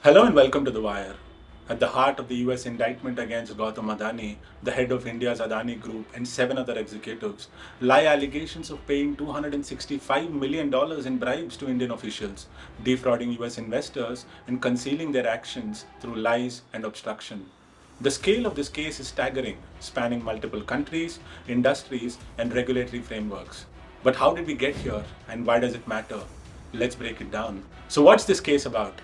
Hello and welcome to The Wire. At the heart of the US indictment against Gautam Adani, the head of India's Adani Group, and seven other executives, lie allegations of paying $265 million in bribes to Indian officials, defrauding US investors, and concealing their actions through lies and obstruction. The scale of this case is staggering, spanning multiple countries, industries, and regulatory frameworks. But how did we get here, and why does it matter? Let's break it down. So, what's this case about?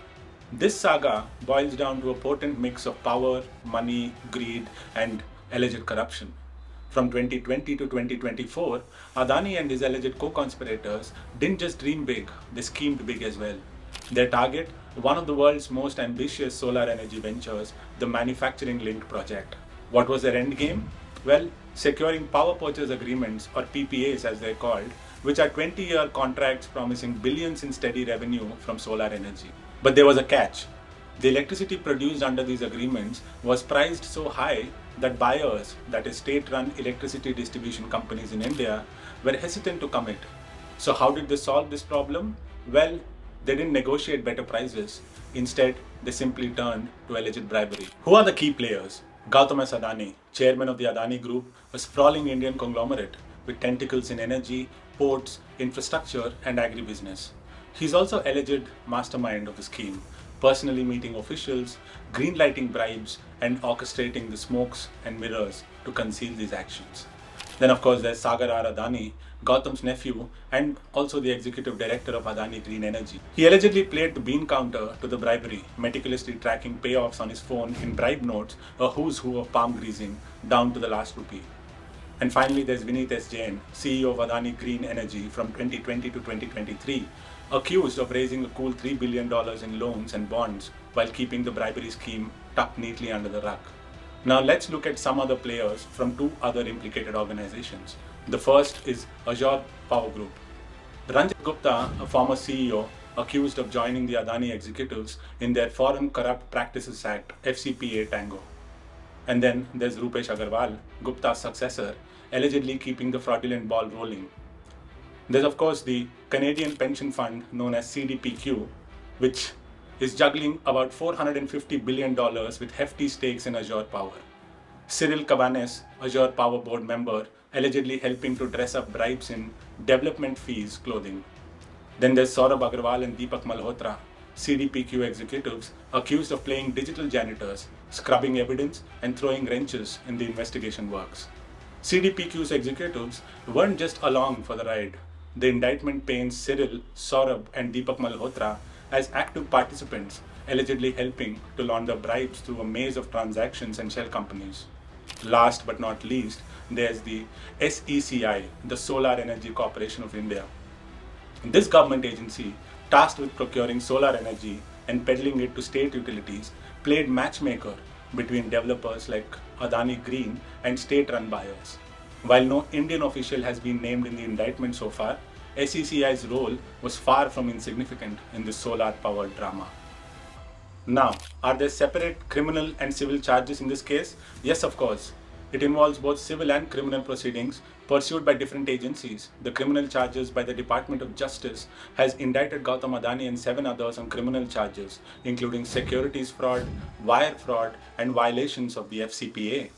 This saga boils down to a potent mix of power, money, greed, and alleged corruption. From 2020 to 2024, Adani and his alleged co-conspirators didn't just dream big, they schemed big as well. Their target, one of the world's most ambitious solar energy ventures, the Manufacturing Linked Project. What was their end game? Well, securing power purchase agreements, or PPAs as they're called, which are 20-year contracts promising billions in steady revenue from solar energy. But there was a catch. The electricity produced under these agreements was priced so high that buyers, that is, state run electricity distribution companies in India, were hesitant to commit. So, how did they solve this problem? Well, they didn't negotiate better prices. Instead, they simply turned to alleged bribery. Who are the key players? Gautam Adani, chairman of the Adani Group, a sprawling Indian conglomerate with tentacles in energy, ports, infrastructure, and agribusiness. He's also alleged mastermind of the scheme, personally meeting officials, greenlighting bribes, and orchestrating the smokes and mirrors to conceal these actions. Then, of course, there's Sagar R. Adani, Gautam's nephew, and also the executive director of Adani Green Energy. He allegedly played the bean counter to the bribery, meticulously tracking payoffs on his phone in bribe notes, a who's who of palm greasing, down to the last rupee. And finally, there's Vineet S. Jain, CEO of Adani Green Energy from 2020 to 2023, accused of raising a cool $3 billion in loans and bonds while keeping the bribery scheme tucked neatly under the rug. Now let's look at some other players from two other implicated organizations. The first is Azure Power Group. Ranjit Gupta, a former CEO, accused of joining the Adani executives in their Foreign Corrupt Practices Act (FCPA) tango. And then there's Rupesh Agarwal, Gupta's successor, allegedly keeping the fraudulent ball rolling. There's, of course, the Canadian pension fund known as CDPQ, which is juggling about $450 billion with hefty stakes in Azure Power. Cyril Cabanes, Azure Power board member, allegedly helping to dress up bribes in development fees clothing. Then there's Saurabh Agrawal and Deepak Malhotra, CDPQ executives, accused of playing digital janitors, scrubbing evidence, and throwing wrenches in the investigation works. CDPQ's executives weren't just along for the ride. The indictment paints Cyril, Saurabh, and Deepak Malhotra as active participants, allegedly helping to launder bribes through a maze of transactions and shell companies. Last but not least, there's the SECI, the Solar Energy Corporation of India. This government agency, tasked with procuring solar energy and peddling it to state utilities, played matchmaker between developers like Adani Green and state-run buyers. While no Indian official has been named in the indictment so far, SECI's role was far from insignificant in this solar-powered drama. Now, are there separate criminal and civil charges in this case? Yes, of course. It involves both civil and criminal proceedings pursued by different agencies. The criminal charges by the Department of Justice has indicted Gautam Adani and seven others on criminal charges, including securities fraud, wire fraud, and violations of the FCPA.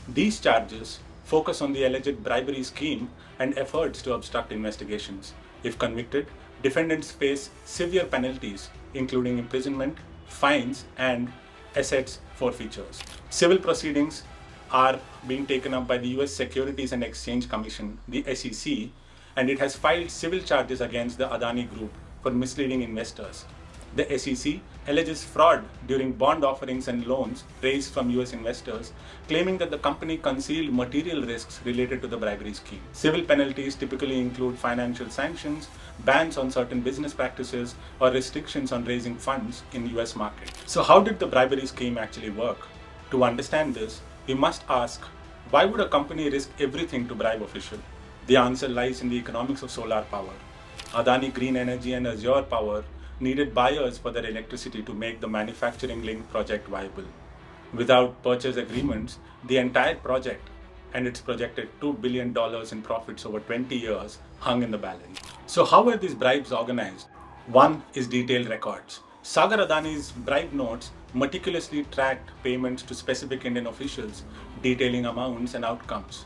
These charges focus on the alleged bribery scheme and efforts to obstruct investigations. If convicted, defendants face severe penalties, including imprisonment, fines, and assets forfeitures. Civil proceedings are being taken up by the US Securities and Exchange Commission, the SEC, and it has filed civil charges against the Adani Group for misleading investors. The SEC alleges fraud during bond offerings and loans raised from US investors, claiming that the company concealed material risks related to the bribery scheme. Civil penalties typically include financial sanctions, bans on certain business practices, or restrictions on raising funds in US market. So how did the bribery scheme actually work? To understand this, we must ask, why would a company risk everything to bribe official? The answer lies in the economics of solar power. Adani Green Energy and Azure Power needed buyers for their electricity to make the manufacturing link project viable. Without purchase agreements, the entire project and its projected $2 billion in profits over 20 years hung in the balance. So how were these bribes organized? One is detailed records. Sagar Adani's bribe notes meticulously tracked payments to specific Indian officials, detailing amounts and outcomes.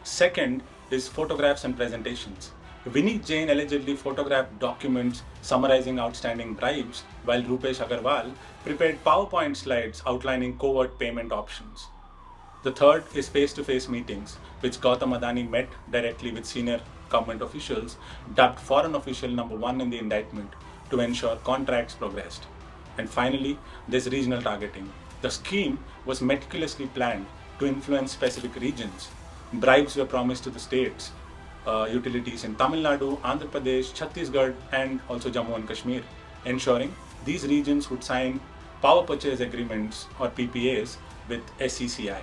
Second is photographs and presentations. Vineet Jain allegedly photographed documents summarizing outstanding bribes, while Rupesh Agarwal prepared PowerPoint slides outlining covert payment options. The third is face-to-face meetings, which Gautam Adani met directly with senior government officials, dubbed foreign official number one in the indictment, to ensure contracts progressed. And finally, there's regional targeting. The scheme was meticulously planned to influence specific regions. Bribes were promised to the states, utilities in Tamil Nadu, Andhra Pradesh, Chhattisgarh, and also Jammu and Kashmir, ensuring these regions would sign power purchase agreements or PPAs with SECI.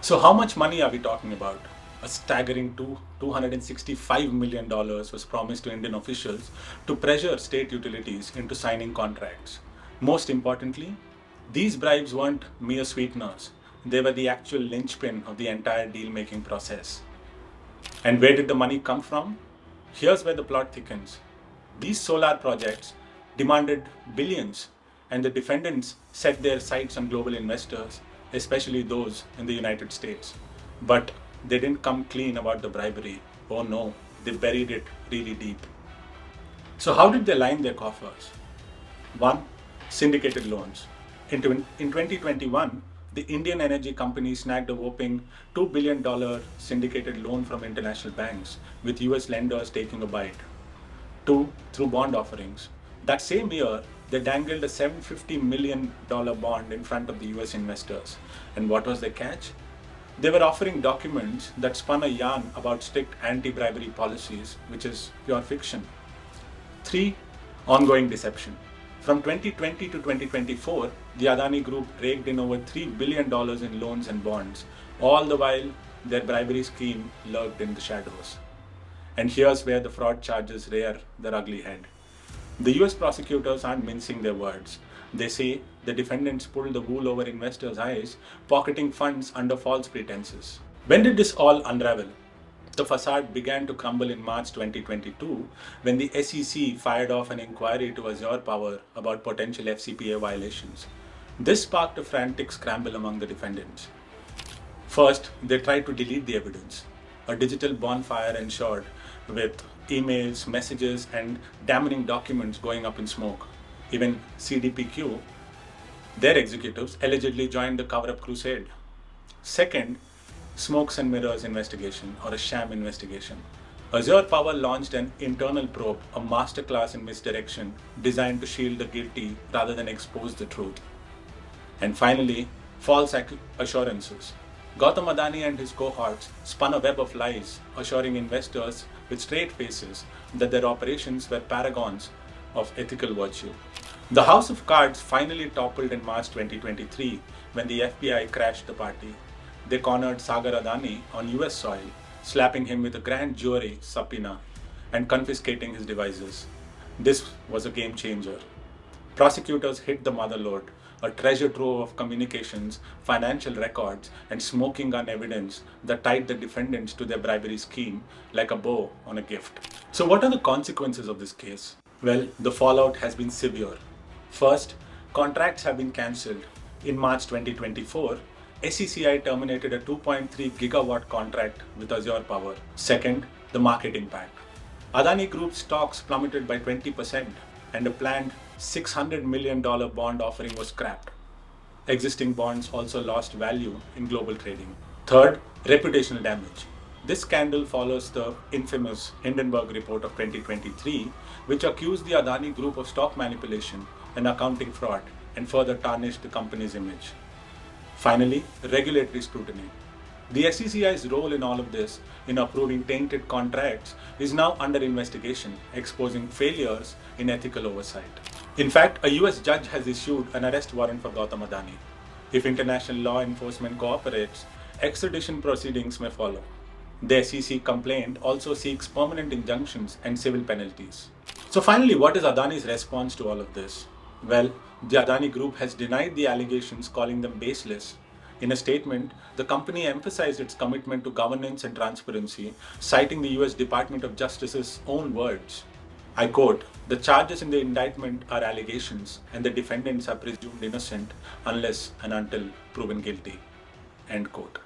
So, how much money are we talking about? A staggering $265 million was promised to Indian officials to pressure state utilities into signing contracts. Most importantly, these bribes weren't mere sweeteners, they were the actual linchpin of the entire deal making process. And where did the money come from? Here's where the plot thickens. These solar projects demanded billions, and the defendants set their sights on global investors, especially those in the United States. But they didn't come clean about the bribery. Oh no, they buried it really deep. So, how did they line their coffers? One, syndicated loans. In 2021, the Indian energy company snagged a whopping $2 billion syndicated loan from international banks, with US lenders taking a bite. Two, through bond offerings. That same year, they dangled a $750 million bond in front of the US investors. And what was the catch? They were offering documents that spun a yarn about strict anti-bribery policies, which is pure fiction. Three, ongoing deception. From 2020 to 2024, the Adani Group raked in over $3 billion in loans and bonds, all the while their bribery scheme lurked in the shadows. And here's where the fraud charges rear their ugly head. The US prosecutors aren't mincing their words. They say the defendants pulled the wool over investors' eyes, pocketing funds under false pretenses. When did this all unravel? The facade began to crumble in March 2022 when the SEC fired off an inquiry to Azure Power about potential FCPA violations. This sparked a frantic scramble among the defendants. First, they tried to delete the evidence. A digital bonfire ensured, with emails, messages, and damning documents going up in smoke. Even CDPQ, their executives, allegedly joined the cover-up crusade. Second, smokes and mirrors investigation, or a sham investigation. Azure Power launched an internal probe, a masterclass in misdirection designed to shield the guilty rather than expose the truth. And finally, false assurances. Gautam Adani and his cohorts spun a web of lies, assuring investors with straight faces that their operations were paragons of ethical virtue. The house of cards finally toppled in March 2023 when the FBI crashed the party. They cornered Sagar Adani on US soil, slapping him with a grand jury subpoena and confiscating his devices. This was a game changer. Prosecutors hit the mother lode, a treasure trove of communications, financial records, and smoking gun evidence that tied the defendants to their bribery scheme like a bow on a gift. So, what are the consequences of this case? Well, the fallout has been severe. First, contracts have been cancelled. In March 2024, SECI terminated a 2.3 gigawatt contract with Azure Power. Second, the market impact. Adani Group's stocks plummeted by 20%, and a planned $600 million bond offering was scrapped. Existing bonds also lost value in global trading. Third, reputational damage. This scandal follows the infamous Hindenburg report of 2023, which accused the Adani Group of stock manipulation and accounting fraud and further tarnished the company's image. Finally, regulatory scrutiny. The SECI's role in all of this, in approving tainted contracts, is now under investigation, exposing failures in ethical oversight. In fact, a US judge has issued an arrest warrant for Gautam Adani. If international law enforcement cooperates, extradition proceedings may follow. The SEC complaint also seeks permanent injunctions and civil penalties. So finally, what is Adani's response to all of this? Well, the Adani Group has denied the allegations, calling them baseless. In a statement, the company emphasized its commitment to governance and transparency, citing the US Department of Justice's own words. I quote, "The charges in the indictment are allegations and the defendants are presumed innocent unless and until proven guilty." End quote.